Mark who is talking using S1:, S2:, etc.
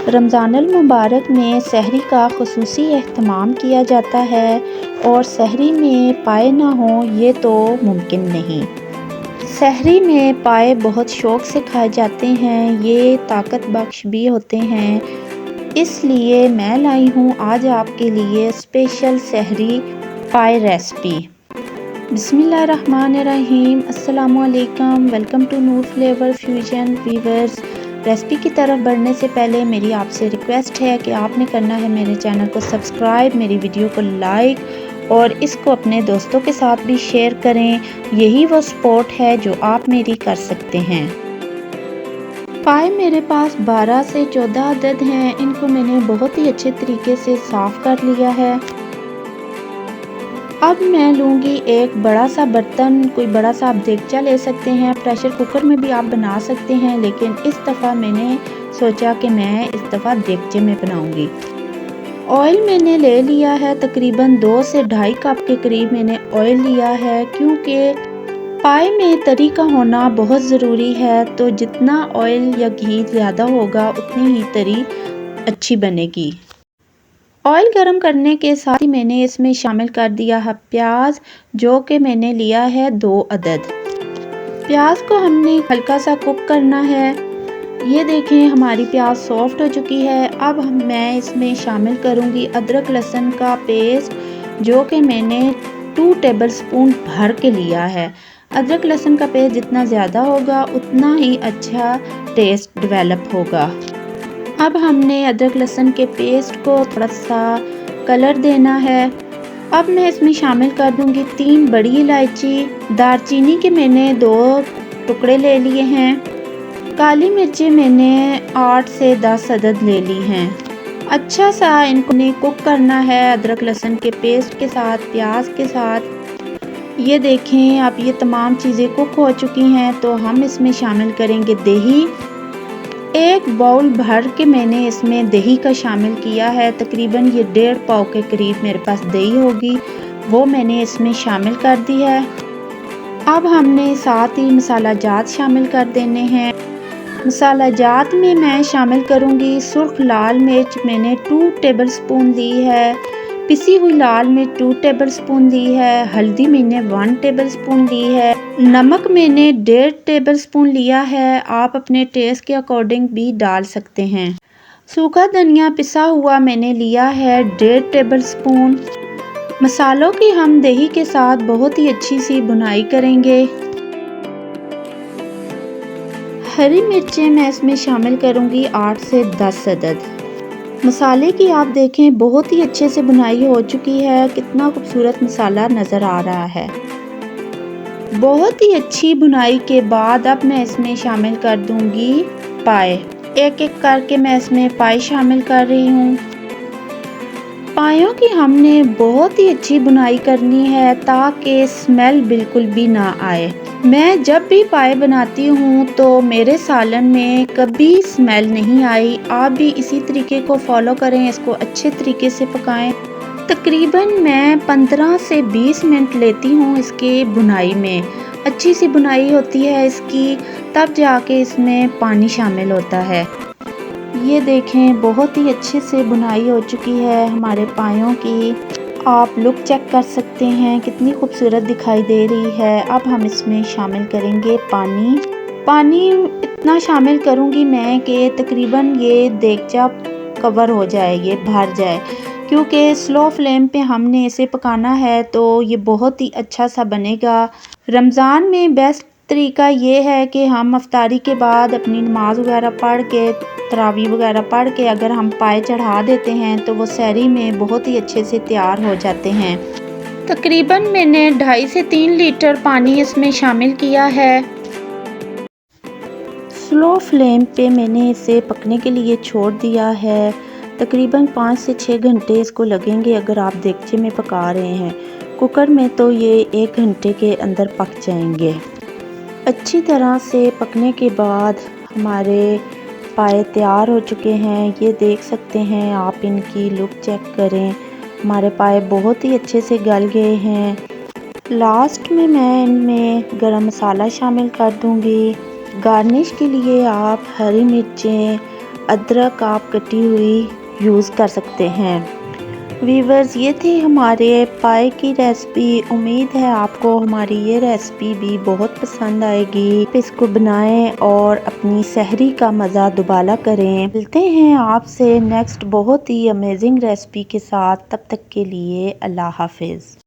S1: रमज़ानुल मुबारक में सहरी का ख़ुसूसी एहतमाम किया जाता है और सहरी में पाए ना हों ये तो मुमकिन नहीं। सहरी में पाए बहुत शौक़ से खाए जाते हैं, ये ताकत बख्श भी होते हैं। इसलिए मैं लाई हूँ आज आपके लिए स्पेशल सहरी पाए रेसिपी। बिस्मिल्लाहिर्रहमानिर्रहीम, अस्सलामुअलैकुम, welcome to Noor flavour fusion viewers. Recipe की तरफ बढ़ने से पहले मेरी आपसे रिक्वेस्ट है कि आपने करना है मेरे चैनल को सब्सक्राइब, मेरी वीडियो को लाइक और इसको अपने दोस्तों के साथ भी शेयर करें। यही वो सपोर्ट है जो आप मेरी कर सकते हैं। पाए मेरे पास 12 से 14 अदद हैं। इनको मैंने बहुत ही अच्छे तरीके से साफ़ कर लिया है। अब मैं लूँगी एक बड़ा सा बर्तन, कोई बड़ा सा आप देगचा ले सकते हैं, प्रेशर कुकर में भी आप बना सकते हैं, लेकिन इस दफ़ा मैंने सोचा कि मैं इस दफ़ा देगचे में बनाऊँगी। ऑयल मैंने ले लिया है, तकरीबन 2 से 2.5 कप के करीब मैंने ऑयल लिया है, क्योंकि पाए में तरी का होना बहुत ज़रूरी है। तो जितना ऑयल या घी ज़्यादा होगा उतनी ही तरी अच्छी बनेगी। ऑयल गरम करने के साथ ही मैंने इसमें शामिल कर दिया है प्याज, जो कि मैंने लिया है 2 अदद। प्याज को हमने हल्का सा कुक करना है। ये देखें हमारी प्याज सॉफ्ट हो चुकी है। अब मैं इसमें शामिल करूँगी अदरक लहसुन का पेस्ट, जो कि मैंने 2 टेबलस्पून भर के लिया है। अदरक लहसुन का पेस्ट जितना ज़्यादा होगा उतना ही अच्छा टेस्ट डेवलप होगा। अब हमने अदरक लहसुन के पेस्ट को थोड़ा सा कलर देना है। अब मैं इसमें शामिल कर दूंगी 3 बड़ी इलायची, दालचीनी के मैंने 2 टुकड़े ले लिए हैं, काली मिर्चें मैंने 8 से 10 अदद ले ली हैं। अच्छा सा इनको कुक करना है अदरक लहसुन के पेस्ट के साथ, प्याज के साथ। ये देखें अब ये तमाम चीज़ें कुक हो चुकी हैं, तो हम इसमें शामिल करेंगे दही। 1 बाउल भर के मैंने इसमें दही का शामिल किया है, तकरीबन ये 1.5 पाव के करीब मेरे पास दही होगी, वो मैंने इसमें शामिल कर दी है। अब हमने साथ ही मसाला जात शामिल कर देने हैं। मसाला जात में मैं शामिल करूंगी सुर्ख लाल मिर्च, मैंने 2 टेबलस्पून ली है, पिसी हुई लाल मिर्च 2 टेबलस्पून ली है, हल्दी मैंने 1 टेबलस्पून ली है, नमक मैंने 1.5 टेबलस्पून लिया है, आप अपने टेस्ट के अकॉर्डिंग भी डाल सकते हैं। सूखा धनिया पिसा हुआ मैंने लिया है 1.5 टेबलस्पून। मसालों की हम दही के साथ बहुत ही अच्छी सी भुनाई करेंगे। हरी मिर्चें मैं इसमें शामिल करूंगी 8 से 10 अदद। मसाले की आप देखें बहुत ही अच्छे से भुनाई हो चुकी है, कितना खूबसूरत मसाला नज़र आ रहा है। बहुत ही अच्छी भुनाई के बाद अब मैं इसमें शामिल कर दूंगी पाए। एक एक करके मैं इसमें पाए शामिल कर रही हूँ। पायों की हमने बहुत ही अच्छी भुनाई करनी है ताकि स्मेल बिल्कुल भी ना आए। मैं जब भी पाए बनाती हूँ तो मेरे सालन में कभी स्मेल नहीं आई। आप भी इसी तरीके को फॉलो करें, इसको अच्छे तरीके से पकाएं। तकरीबन मैं 15 से 20 मिनट लेती हूँ इसके बुनाई में। अच्छी सी बुनाई होती है इसकी, तब जाके इसमें पानी शामिल होता है। ये देखें बहुत ही अच्छे से बुनाई हो चुकी है हमारे पायों की। आप लुक चेक कर सकते हैं कितनी खूबसूरत दिखाई दे रही है। अब हम इसमें शामिल करेंगे पानी। पानी इतना शामिल करूँगी मैं कि तकरीबन ये देगचा कवर हो जाए, ये भर जाए, क्योंकि स्लो फ्लेम पे हमने इसे पकाना है तो ये बहुत ही अच्छा सा बनेगा। रमज़ान में बेस्ट तरीका ये है कि हम अफ्तारी के बाद अपनी नमाज वगैरह पढ़ के, तरावी वगैरह पढ़ के अगर हम पाए चढ़ा देते हैं तो वो सहरी में बहुत ही अच्छे से तैयार हो जाते हैं। तकरीबन मैंने 2.5 से 3 लीटर पानी इसमें शामिल किया है। स्लो फ्लेम पे मैंने इसे पकने के लिए छोड़ दिया है। तकरीबन 5 से 6 घंटे इसको लगेंगे अगर आप देगचे में पका रहे हैं। कुकर में तो ये 1 घंटे के अंदर पक जाएंगे। अच्छी तरह से पकने के बाद हमारे पाए तैयार हो चुके हैं। ये देख सकते हैं आप, इनकी लुक चेक करें, हमारे पाए बहुत ही अच्छे से गल गए हैं। लास्ट में मैं इनमें गरम मसाला शामिल कर दूंगी। गार्निश के लिए आप हरी मिर्चें, अदरक आप कटी हुई यूज़ कर सकते हैं। वीवर्स, ये थी हमारे पाए की रेसिपी। उम्मीद है आपको हमारी ये रेसिपी भी बहुत पसंद आएगी। इसको बनाएं और अपनी सहरी का मज़ा दुबाला करें। मिलते हैं आपसे नेक्स्ट बहुत ही अमेजिंग रेसिपी के साथ। तब तक के लिए अल्लाह हाफिज़।